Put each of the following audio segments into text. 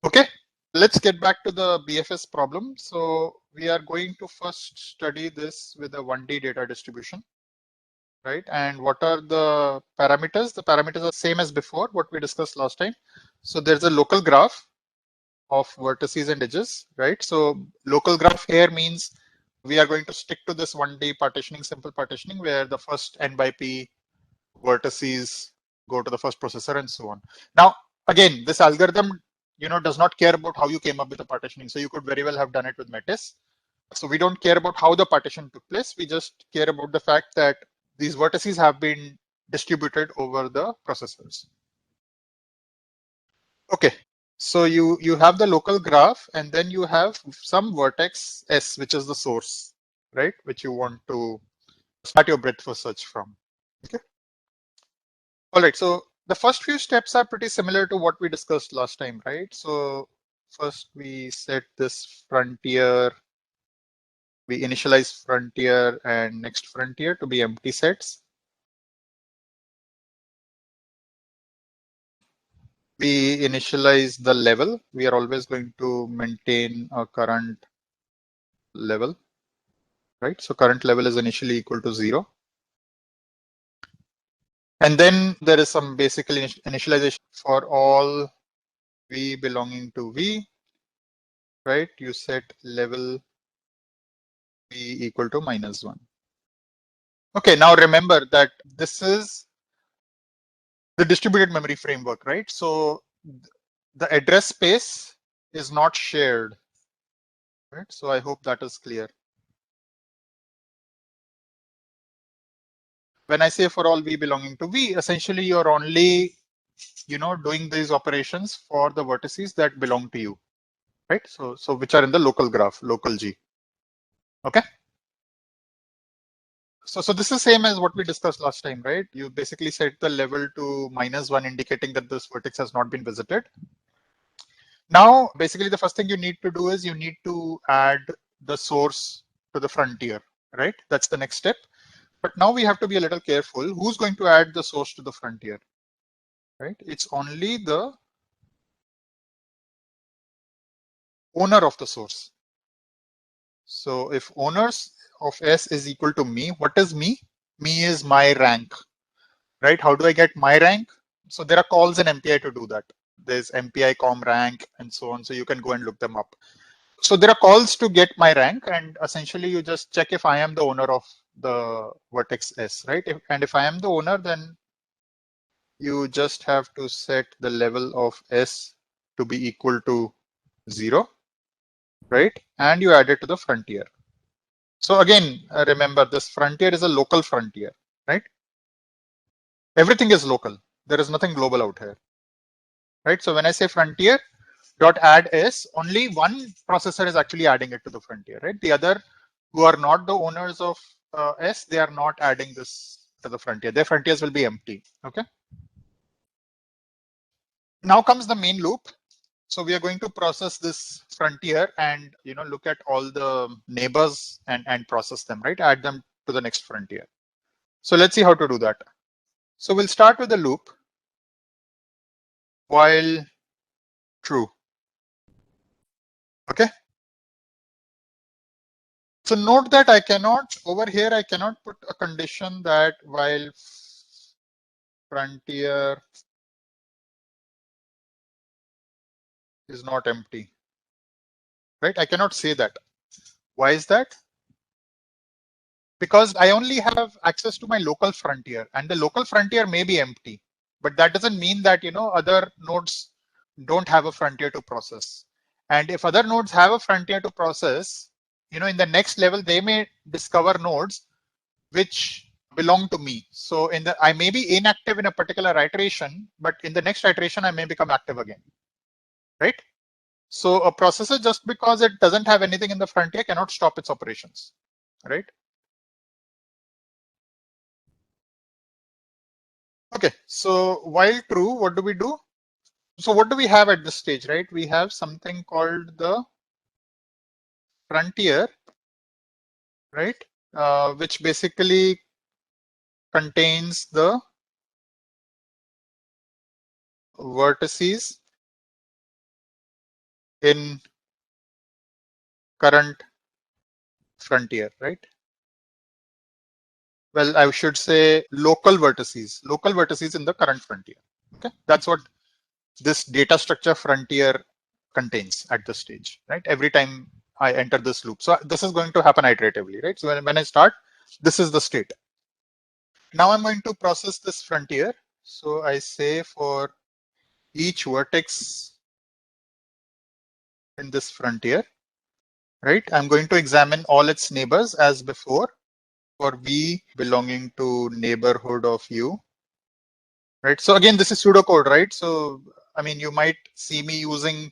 Okay, let's get back to the BFS problem. So we are going to first study this with a 1D data distribution, right? And what are the parameters? The parameters are same as before, what we discussed last time. So there's a local graph of vertices and edges, right? So local graph here means we are going to stick to this 1D partitioning, simple partitioning, where the first n by p vertices go to the first processor and so on. Now, again, this algorithm, does not care about how you came up with the partitioning. So you could very well have done it with Metis. So we don't care about how the partition took place. We just care about the fact that these vertices have been distributed over the processors. Okay. So you have the local graph, and then you have some vertex S, which is the source, right? Which you want to start your breadth first search from. Okay. All right, so the first few steps are pretty similar to what we discussed last time, right? So first we set this frontier, we initialize frontier and next frontier to be empty sets. We initialize the level. We are always going to maintain a current level, right? So current level is initially equal to 0. And then there is some basic initialization for all v belonging to v, right? You set level v equal to -1. Okay, now remember that this is the distributed memory framework, right? So the address space is not shared, right? So I hope that is clear. When I say for all v belonging to v, essentially you're only, doing these operations for the vertices that belong to you, right? So which are in the local graph, local G. Okay. So this is same as what we discussed last time, right? You basically set the level to -1, indicating that this vertex has not been visited. Now, basically, the first thing you need to do is you need to add the source to the frontier, right? That's the next step. But now we have to be a little careful. Who's going to add the source to the frontier, right? It's only the owner of the source. So if owners of S is equal to me, what is me? Me is my rank, right? How do I get my rank? So there are calls in MPI to do that. There's MPI com rank and so on. So you can go and look them up. So there are calls to get my rank, and essentially you just check if I am the owner of the vertex S, right? And if I am the owner, then you just have to set the level of S to be equal to 0, right? And you add it to the frontier. So again, remember this frontier is a local frontier, right? Everything is local. There is nothing global out here, right? So when I say frontier dot add S, only one processor is actually adding it to the frontier, right? The other who are not the owners of S, they are not adding this to the frontier. Their frontiers will be empty. Okay. Now comes the main loop. So we are going to process this frontier and look at all the neighbors and process them, right? Add them to the next frontier. So let's see how to do that. So we'll start with the loop while true. Okay. So note that I cannot over here. I cannot put a condition that while frontier is not empty, right? I cannot say that. Why is that? Because I only have access to my local frontier, and the local frontier may be empty, but that doesn't mean that other nodes don't have a frontier to process. And if other nodes have a frontier to process, in the next level they may discover nodes which belong to me. So I may be inactive in a particular iteration, but in the next iteration I may become active again, right? So a processor, just because it doesn't have anything in the frontier, cannot stop its operations, right? Okay, so while true, what do we do? So what do we have at this stage, right? We have something called the frontier, right? Which basically contains the vertices in current frontier, right? Well, I should say local vertices in the current frontier. Okay, that's what this data structure frontier contains at this stage, right? Every time I enter this loop. So this is going to happen iteratively, right? So when I start, this is the state. Now I'm going to process this frontier. So I say for each vertex in this frontier, right? I'm going to examine all its neighbors as before for v belonging to neighborhood of u, right? So again, this is pseudocode, right? So, I mean, you might see me using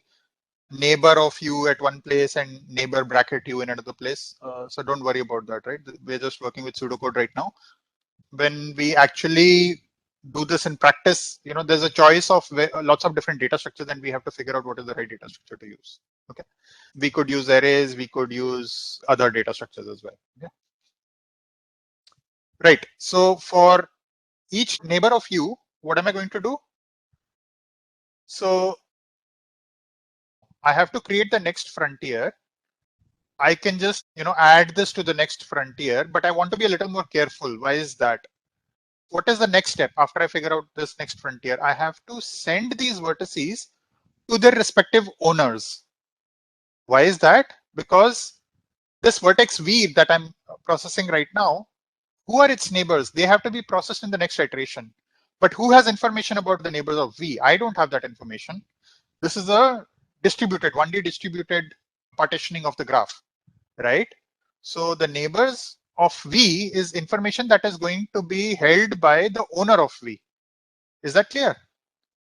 neighbor of u at one place and neighbor bracket u in another place. So don't worry about that, right? We're just working with pseudocode right now. When we actually do this in practice, there's a choice of lots of different data structures, and we have to figure out what is the right data structure to use. Okay, we could use arrays, we could use other data structures as well. Okay, right. So for each neighbor of u, what am I going to do? So I have to create the next frontier. I can just add this to the next frontier, but I want to be a little more careful. Why is that? What is the next step after I figure out this next frontier? I have to send these vertices to their respective owners. Why is that? Because this vertex v that I'm processing right now, who are its neighbors? They have to be processed in the next iteration. But who has information about the neighbors of v? I don't have that information. This is a distributed, 1D distributed partitioning of the graph, right? So the neighbors of v is information that is going to be held by the owner of v. Is that clear?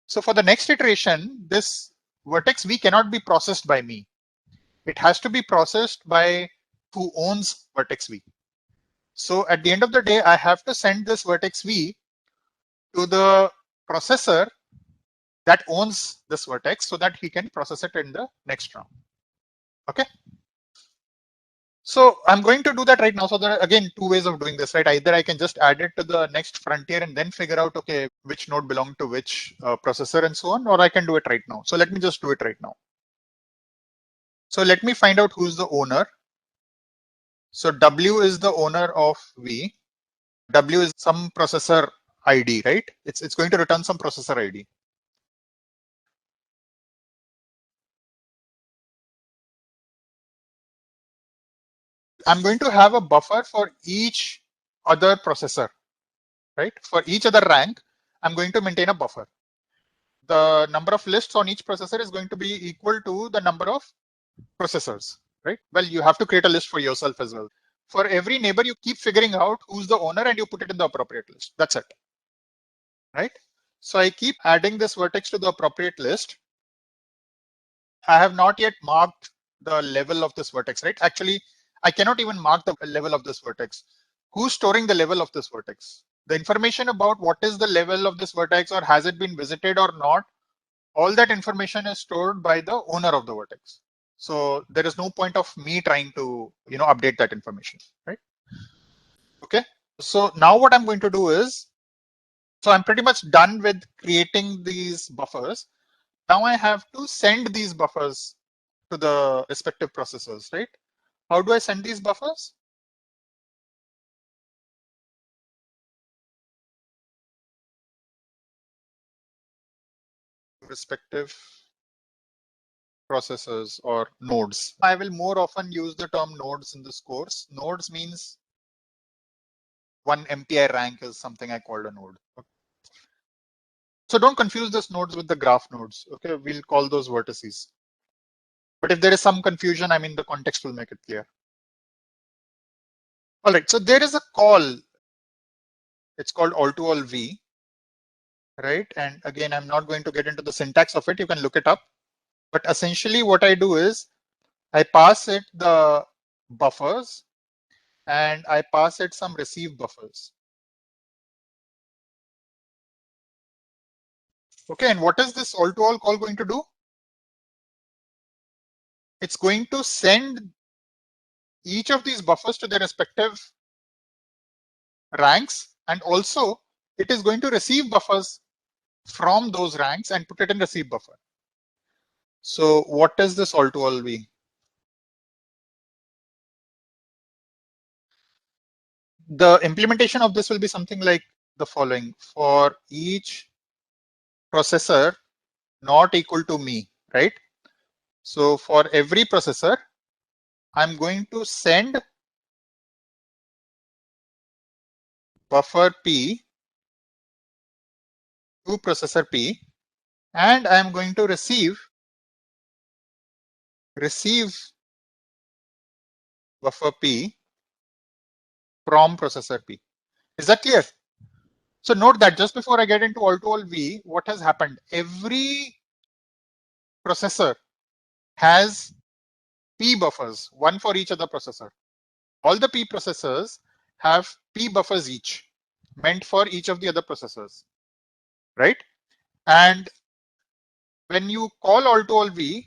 So for the next iteration, this vertex v cannot be processed by me. It has to be processed by who owns vertex v. So at the end of the day, I have to send this vertex v to the processor that owns this vertex so that he can process it in the next round. Okay. So I'm going to do that right now. So there are again two ways of doing this, right? Either I can just add it to the next frontier and then figure out, okay, which node belong to which processor and so on, or I can do it right now. So let me just do it right now. So let me find out who's the owner. So W is the owner of V. W is some processor ID, right? It's going to return some processor ID. I'm going to have a buffer for each other processor, right? For each other rank, I'm going to maintain a buffer. The number of lists on each processor is going to be equal to the number of processors, right? Well, you have to create a list for yourself as well. For every neighbor, you keep figuring out who's the owner and you put it in the appropriate list. That's it, right? So I keep adding this vertex to the appropriate list. I have not yet marked the level of this vertex, right? Actually, I cannot even mark the level of this vertex. Who's storing the level of this vertex? The information about what is the level of this vertex or has it been visited or not, all that information is stored by the owner of the vertex. So there is no point of me trying to, update that information, right? Okay. So now what I'm going to do is, so I'm pretty much done with creating these buffers. Now I have to send these buffers to the respective processors, right? How do I send these buffers? Respective processors or nodes. I will more often use the term nodes in this course. Nodes means one MPI rank is something I called a node. Okay. So don't confuse those nodes with the graph nodes. Okay, we'll call those vertices. But if there is some confusion, I mean, the context will make it clear. All right, so there is a call. It's called all-to-all V, right? And again, I'm not going to get into the syntax of it. You can look it up. But essentially what I do is I pass it the buffers and I pass it some receive buffers. Okay, and what is this all-to-all call going to do? It's going to send each of these buffers to their respective ranks, and also it is going to receive buffers from those ranks and put it in receive buffer. So what is this all to all V? The implementation of this will be something like the following. For each processor not equal to me, right? So for every processor, I'm going to send buffer P to processor P, and I'm going to receive buffer P from processor P. Is that clear? So note that just before I get into all to all V, what has happened? Every processor has P buffers, one for each other processor. All the P processors have P buffers each, meant for each of the other processors, right? And when you call all to all V,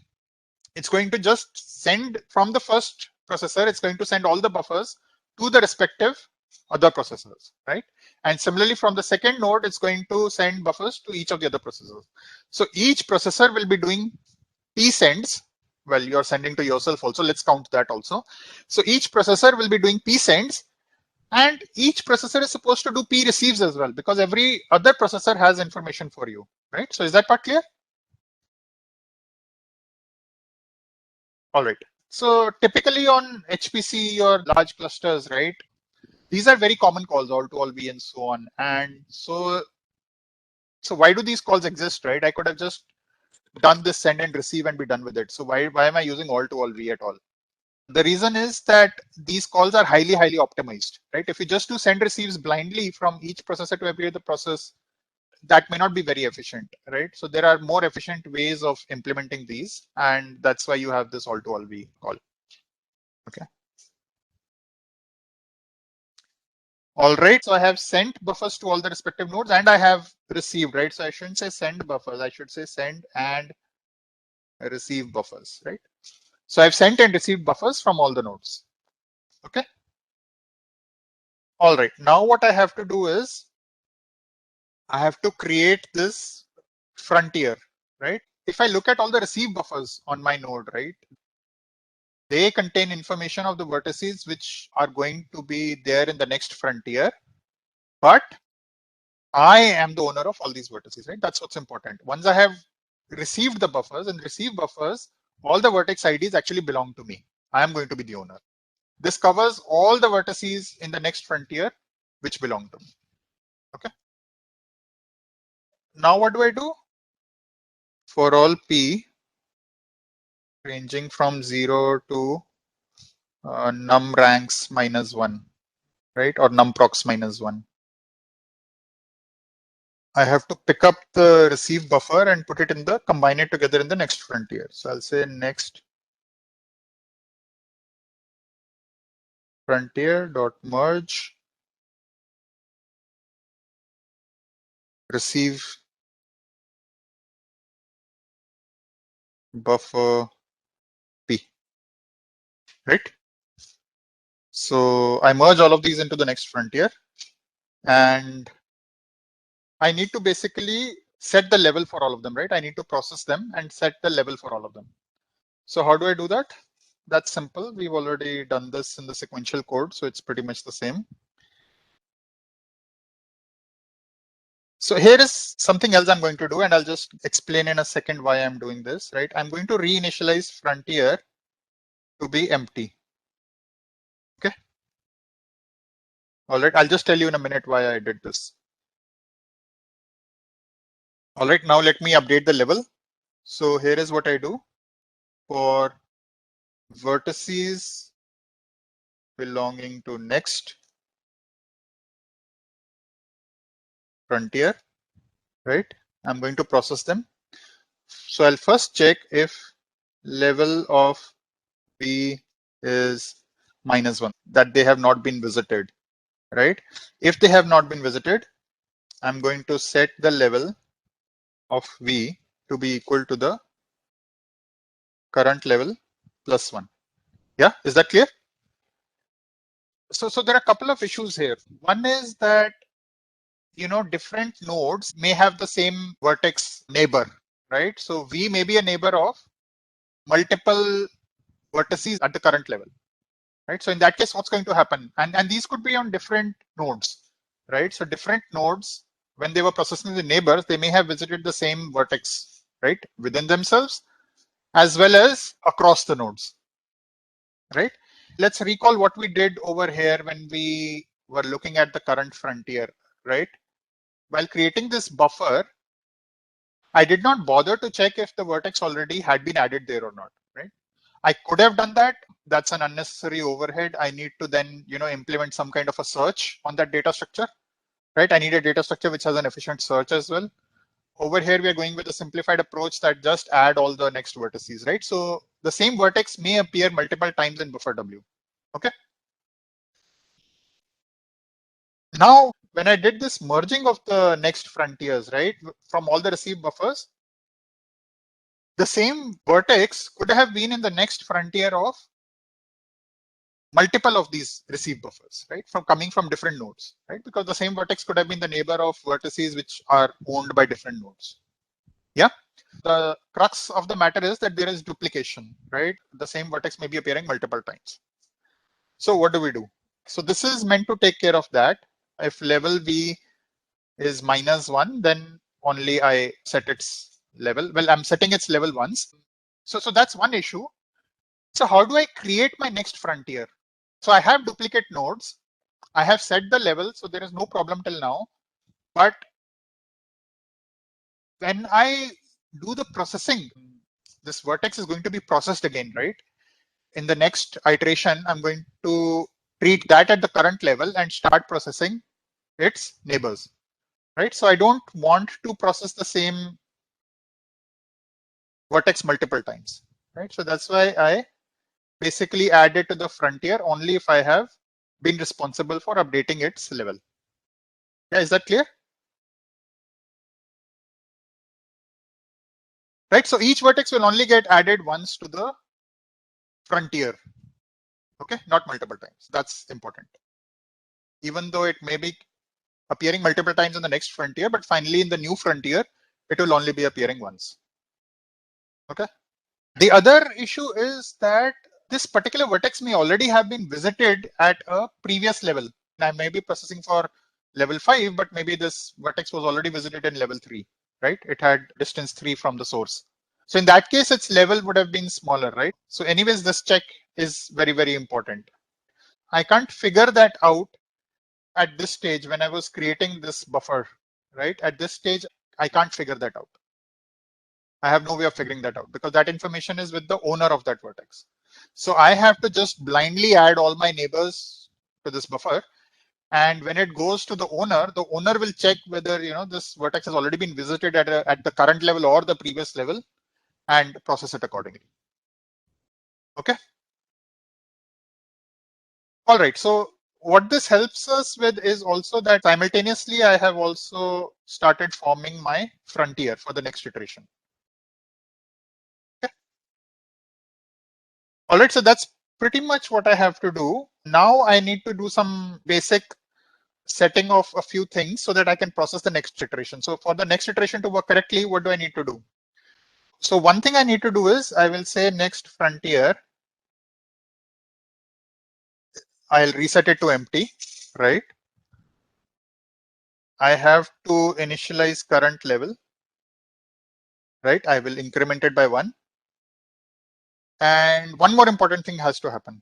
it's going to just send from the first processor, it's going to send all the buffers to the respective other processors, right? And similarly, from the second node, it's going to send buffers to each of the other processors. So each processor will be doing P sends. Well, you're sending to yourself also. Let's count that also. So each processor will be doing P sends, and each processor is supposed to do P receives as well, because every other processor has information for you, right? So is that part clear? All right. So typically on HPC or large clusters, right? These are very common calls, all to all V and so on. And so why do these calls exist, right? I could have just done this send and receive and be done with it. So why am I using all to all V at all? The reason is that these calls are highly optimized, right? If you just do send receives blindly from each processor to every other process, that may not be very efficient, right? So there are more efficient ways of implementing these, and that's why you have this all to all V call. Okay. All right, so I have sent buffers to all the respective nodes, and I have received, right? So I shouldn't say send buffers, I should say send and receive buffers, right? So I've sent and received buffers from all the nodes. Okay. All right, now what I have to do is I have to create this frontier, right? If I look at all the receive buffers on my node, right, they contain information of the vertices which are going to be there in the next frontier, but I am the owner of all these vertices, right? That's what's important. Once I have received the buffers and received buffers, all the vertex IDs actually belong to me. I am going to be the owner. This covers all the vertices in the next frontier which belong to me. Okay. Now what do I do? For all P ranging from 0 to num ranks -1, right? Or num prox -1. I have to pick up the receive buffer and put it in the, combine it together in the next frontier. So I'll say next frontier dot merge receive buffer P, right? So I merge all of these into the next frontier, and I need to basically set the level for all of them, right? I need to process them and set the level for all of them. So how do I do that? That's simple. We've already done this in the sequential code, so it's pretty much the same. So here is something else I'm going to do, and I'll just explain in a second why I'm doing this, right? I'm going to reinitialize frontier to be empty. Okay. All right. I'll just tell you in a minute why I did this. All right. Now let me update the level. So here is what I do for vertices belonging to next frontier, right? I'm going to process them. So I'll first check if level of B is -1, that they have not been visited, right? If they have not been visited, I'm going to set the level of V to be equal to the current level +1. Yeah, is that clear? So there are a couple of issues here. One is that, different nodes may have the same vertex neighbor, right? So V may be a neighbor of multiple vertices at the current level, right? So in that case, what's going to happen? And these could be on different nodes, right? So different nodes, when they were processing the neighbors, they may have visited the same vertex, right, within themselves, as well as across the nodes, right? Let's recall what we did over here when we were looking at the current frontier, right? While creating this buffer, I did not bother to check if the vertex already had been added there or not, right? I could have done that. That's an unnecessary overhead. I need to then, implement some kind of a search on that data structure, right? I need a data structure which has an efficient search as well. Over here, we are going with a simplified approach that just add all the next vertices, right? So the same vertex may appear multiple times in buffer W. Okay. Now, when I did this merging of the next frontiers, right, from all the received buffers, the same vertex could have been in the next frontier of multiple of these receive buffers, right? From coming from different nodes, right? Because the same vertex could have been the neighbor of vertices which are owned by different nodes. Yeah. The crux of the matter is that there is duplication, right? The same vertex may be appearing multiple times. So what do we do? So this is meant to take care of that. If level V is -1, then only I set its level. Well, I'm setting its level once. So that's one issue. So how do I create my next frontier? So I have duplicate nodes. I have set the level, so there is no problem till now. But when I do the processing, this vertex is going to be processed again, right? In the next iteration, I'm going to treat that at the current level and start processing its neighbors, right? So I don't want to process the same vertex multiple times, right? So that's why I basically add it to the frontier only if I have been responsible for updating its level. Yeah, is that clear? Right, so each vertex will only get added once to the frontier, okay, not multiple times. That's important. Even though it may be appearing multiple times in the next frontier, but finally in the new frontier, it will only be appearing once, okay? The other issue is that this particular vertex may already have been visited at a previous level. I may be processing for level 5, but maybe this vertex was already visited in level 3, right? It had distance 3 from the source. So in that case, its level would have been smaller, right? So anyways, this check is very, very important. I can't figure that out at this stage when I was creating this buffer, right? At this stage, I can't figure that out. I have no way of figuring that out because that information is with the owner of that vertex. So I have to just blindly add all my neighbors to this buffer. And when it goes to the owner will check whether this vertex has already been visited at the current level or the previous level and process it accordingly. Okay. All right. So what this helps us with is also that simultaneously I have also started forming my frontier for the next iteration. Okay. All right. So that's pretty much what I have to do. Now I need to do some basic setting of a few things so that I can process the next iteration. So for the next iteration to work correctly, what do I need to do? So one thing I need to do is I will say next frontier. I'll reset it to empty, right? I have to initialize current level, right? I will increment it by 1. And one more important thing has to happen.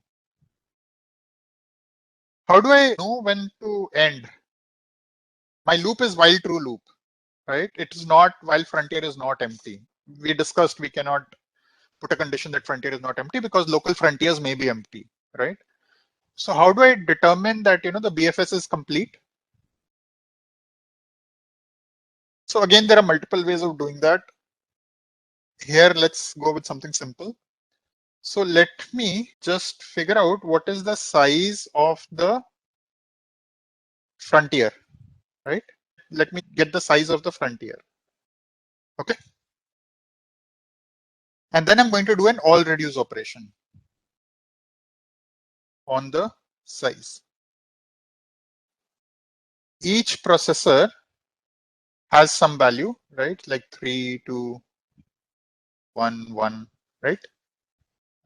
How do I know when to end? My loop is while true loop, right? It is not while frontier is not empty. We discussed we cannot put a condition that frontier is not empty because local frontiers may be empty, right? So how do I determine that the BFS is complete? So again, there are multiple ways of doing that. Here, let's go with something simple. So let me just figure out what is the size of the frontier, right? Let me get the size of the frontier. Okay. And then I'm going to do an all reduce operation on the size. Each processor has some value, right? Like 3, 2, 1, 1, right?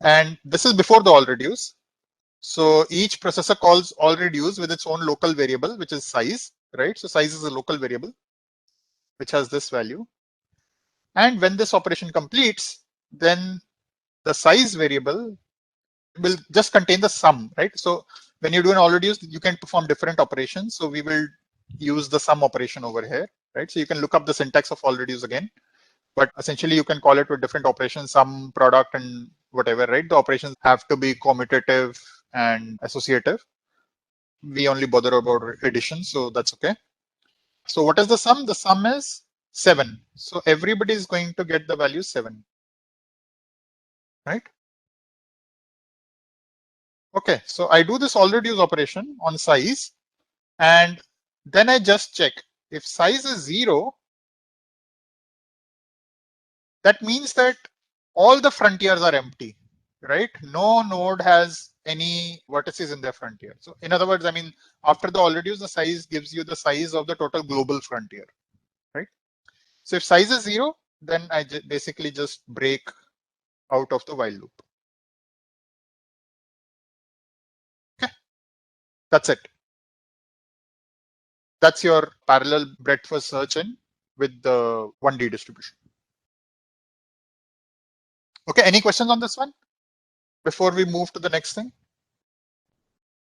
And this is before the all reduce. So each processor calls all reduce with its own local variable, which is size, right? So size is a local variable, which has this value. And when this operation completes, then the size variable will just contain the sum, right? So when you do an all reduce, you can perform different operations. So we will use the sum operation over here, right? So you can look up the syntax of all reduce again, but essentially you can call it with different operations, sum, product, and whatever, right? The operations have to be commutative and associative. We only bother about addition, so that's okay. So what is the sum? The sum is 7. So everybody is going to get the value 7, right? Okay, so I do this all reduce operation on size, and then I just check. If size is 0, that means that all the frontiers are empty, right? No node has any vertices in their frontier. So in other words, I mean, after the all reduce, the size gives you the size of the total global frontier, right? So if size is 0, then I basically just break out of the while loop. Okay, that's it. That's your parallel breadth first search in with the 1D distribution. Okay, any questions on this one before we move to the next thing?